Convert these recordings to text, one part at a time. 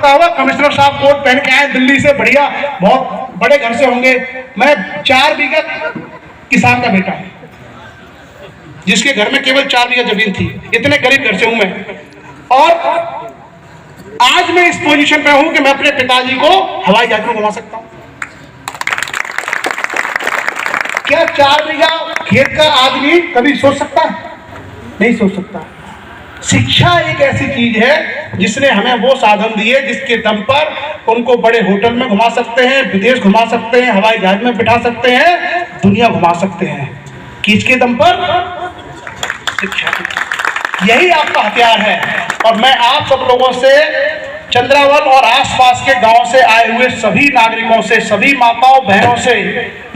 लगता होगा कमिश्नर साहब कोट पहन के आए दिल्ली से, बढ़िया, बहुत बड़े घर से होंगे। मैं 4 बीघा किसान का बेटा हूं, जिसके घर में केवल 4 बीघा जमीन थी। इतने गरीब घर से हूं मैं, और आज मैं इस पोजीशन पे हूं कि मैं अपने पिताजी को हवाई जहाज में घुमा सकता हूं। क्या 4 बीघा खेत का आदमी कभी सोच सकता है? नहीं सोच सकता। शिक्षा एक ऐसी चीज है जिसने हमें वो साधन दिए जिसके दम पर उनको बड़े होटल में घुमा सकते हैं, विदेश घुमा सकते हैं, हवाई जहाज में बिठा सकते हैं, दुनिया घुमा सकते हैं। किसके दम पर? शिक्षा। यही आपका हथियार है। और मैं आप सब लोगों से, चंद्रावल और आसपास के गांव से आए हुए सभी नागरिकों से, सभी माताओं बहनों से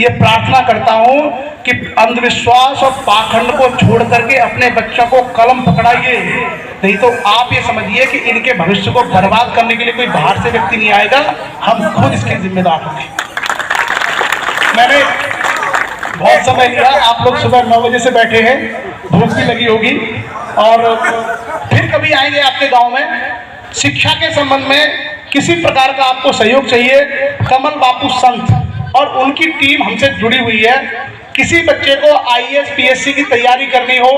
ये प्रार्थना करता हूं कि अंधविश्वास और पाखंड को छोड़ करके अपने बच्चों को कलम पकड़ाइए। नहीं तो आप ये समझिए कि इनके भविष्य को बर्बाद करने के लिए कोई बाहर से व्यक्ति नहीं आएगा, हम खुद इसके जिम्मेदार होंगे। मैंने बहुत समय लिया, आप लोग सुबह 9 बजे से बैठे हैं, भूख भी लगी होगी, और फिर कभी आएंगे आपके गांव में। शिक्षा के संबंध में किसी प्रकार का आपको सहयोग चाहिए, कमल बापू संत और उनकी टीम हमसे जुड़ी हुई है। किसी बच्चे को आईएएस पीएससी की तैयारी करनी हो,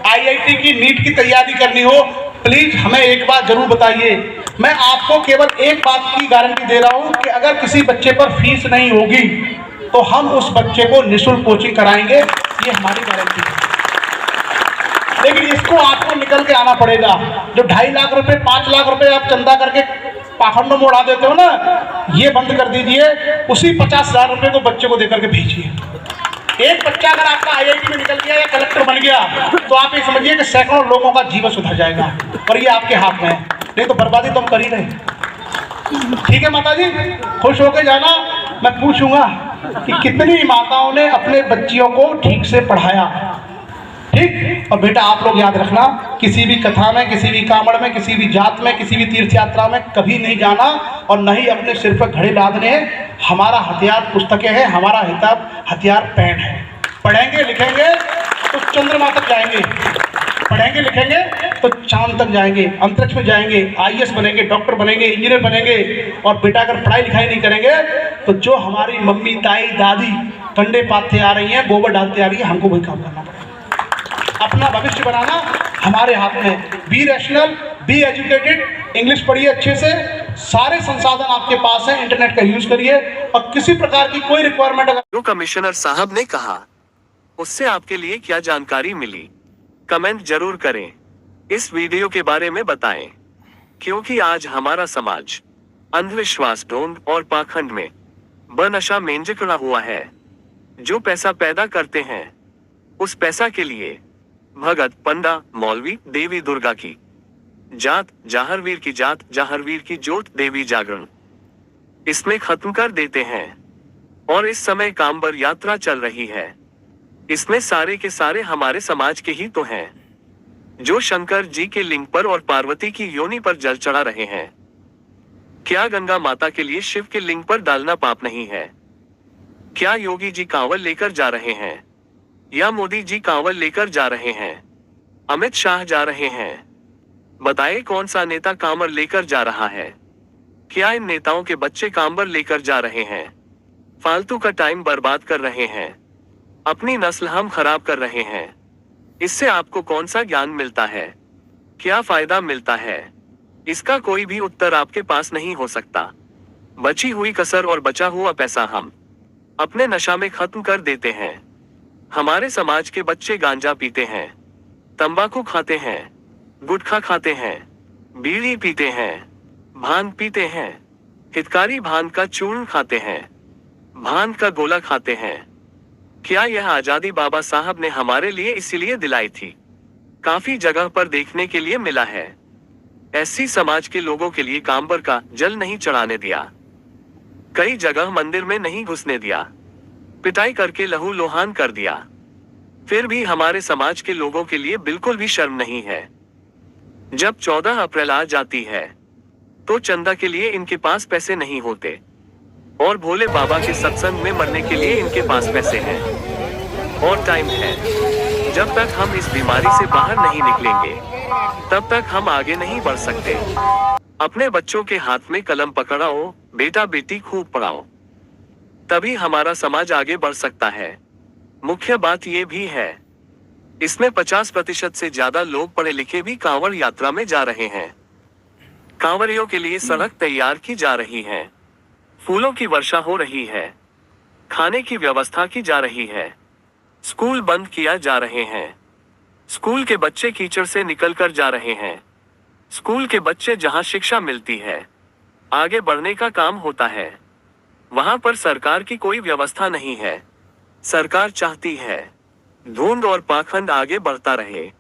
आईआईटी की नीट की तैयारी करनी हो, प्लीज हमें एक बात जरूर बताइए। मैं आपको केवल एक बात की गारंटी दे रहा हूं कि अगर किसी बच्चे पर फीस नहीं होगी तो हम उस बच्चे को निःशुल्क कोचिंग कराएंगे, ये हमारी गारंटी है। लेकिन इसको आपको निकल के आना पड़ेगा। जो 2.5 लाख रुपए 5 लाख रुपए आप चंदा करके पाखंडों में उड़ा देते हो ना, ये बंद कर दीजिए। उसी 50,000 रुपए को बच्चे को देकर के भेजिए। एक बच्चा अगर आपका आईआईटी में निकल गया या कलेक्टर बन गया तो आप ये समझिए कि सैकड़ों लोगों का जीवन सुधर जाएगा, और ये आपके हाथ में है। नहीं तो बर्बादी तो हम कर ही रहे। ठीक है माता जी, खुश होकर जाना। मैं पूछूंगा कि कितनी माताओं ने अपने बच्चियों को ठीक से पढ़ाया, ठीक? और बेटा आप लोग याद रखना, किसी भी कथा में, किसी भी कामड़ में, किसी भी जात में, किसी भी तीर्थ यात्रा में कभी नहीं जाना, और न ही अपने सिर पर घड़े लादने। हमारा हथियार पुस्तकें हैं, हमारा हथियार पेन है। पढ़ेंगे लिखेंगे तो चंद्रमा तक जाएंगे, पढ़ेंगे लिखेंगे तो चांद तक जाएंगे, अंतरिक्ष में जाएंगे, आईएएस बनेंगे, डॉक्टर बनेंगे, इंजीनियर बनेंगे। और बेटा अगर पढ़ाई लिखाई नहीं करेंगे तो जो हमारी मम्मी ताई दादी कंडे पाते आ रही हैं, गोबर डालते आ रही है, हमको वही काम करना पड़ेगा। अपना भविष्य बनाना हमारे हाथ में। B rational, be educated, English पढ़िए अच्छे से, सारे संसाधन आपके पास है, इंटरनेट का यूज करिए, और किसी प्रकार की कोई रिक्वायरमेंट अगर जो कमिश्नर साहब ने कहा उससे आपके लिए क्या जानकारी मिली, कमेंट जरूर करें। इस वीडियो के बारे में बताएं, क्योंकि आज हमारा समाज अंधविश्वास, ढोंग और पाखंड में बनशा में जकड़ा हुआ है। जो पैसा पैदा करते हैं उस पैसा के लिए भगत, पंडा, मौलवी, देवी दुर्गा की जात, जाहरवीर की जात, जाहरवीर की जोत, देवी जागरण इसमें खत्म कर देते हैं। और इस समय कांबर यात्रा चल रही है, इसमें सारे के सारे हमारे समाज के ही तो हैं, जो शंकर जी के लिंग पर और पार्वती की योनि पर जल चढ़ा रहे हैं। क्या गंगा माता के लिए शिव के लिंग पर डालना पाप नहीं है? क्या योगी जी कांवड़ लेकर जा रहे हैं, या मोदी जी कांवड़ लेकर जा रहे हैं, अमित शाह जा रहे हैं? बताइए कौन सा नेता कांवड़ लेकर जा रहा है? क्या इन नेताओं के बच्चे कांवड़ लेकर जा रहे हैं? फालतू का टाइम बर्बाद कर रहे हैं, अपनी नस्ल हम खराब कर रहे हैं। इससे आपको कौन सा ज्ञान मिलता है, क्या फायदा मिलता है? इसका कोई भी उत्तर आपके पास नहीं हो सकता। बची हुई कसर और बचा हुआ पैसा हम अपने नशा में खत्म कर देते हैं। हमारे समाज के बच्चे गांजा पीते हैं, तंबाकू खाते हैं, गुटखा खाते हैं, बीड़ी पीते हैं, भांग पीते हैं, हितकारी भांग का चूर्ण खाते हैं, भांग का गोला खाते हैं। क्या यह आजादी बाबा साहब ने हमारे लिए इसीलिए दिलाई थी? काफी जगह पर देखने के लिए मिला है। ऐसी समाज के लोगों के लिए कांबर का जल नहीं चढ़ाने दिया, कई जगह मंदिर में नहीं घुसने दिया, पिटाई करके लहू लोहान कर दिया। फिर भी हमारे समाज के लोगों के लिए बिल्कुल भी शर्म नहीं है। जब 14 अप्रैल आ जाती है तो चंदा के लिए इनके पास पैसे नहीं होते, और भोले बाबा के सत्संग में मरने के लिए इनके पास पैसे हैं और टाइम है। जब तक हम इस बीमारी से बाहर नहीं निकलेंगे तब तक हम आगे नहीं बढ़ सकते। अपने बच्चों के हाथ में कलम पकड़ाओ, बेटा बेटी खूब पढ़ाओ, तभी हमारा समाज आगे बढ़ सकता है। मुख्य बात यह भी है, इसमें 50% से ज्यादा लोग पढ़े लिखे भी कांवड़ यात्रा में जा रहे हैं। कांवड़ियों के लिए सड़क तैयार की जा रही है, फूलों की वर्षा हो रही है, खाने की व्यवस्था की जा रही है, स्कूल बंद किया जा रहे हैं, स्कूल के बच्चे कीचड़ से निकलकर जा रहे हैं, स्कूल के बच्चे जहां शिक्षा मिलती है, आगे बढ़ने का काम होता है, वहां पर सरकार की कोई व्यवस्था नहीं है। सरकार चाहती है धुंध और पाखंड आगे बढ़ता रहे।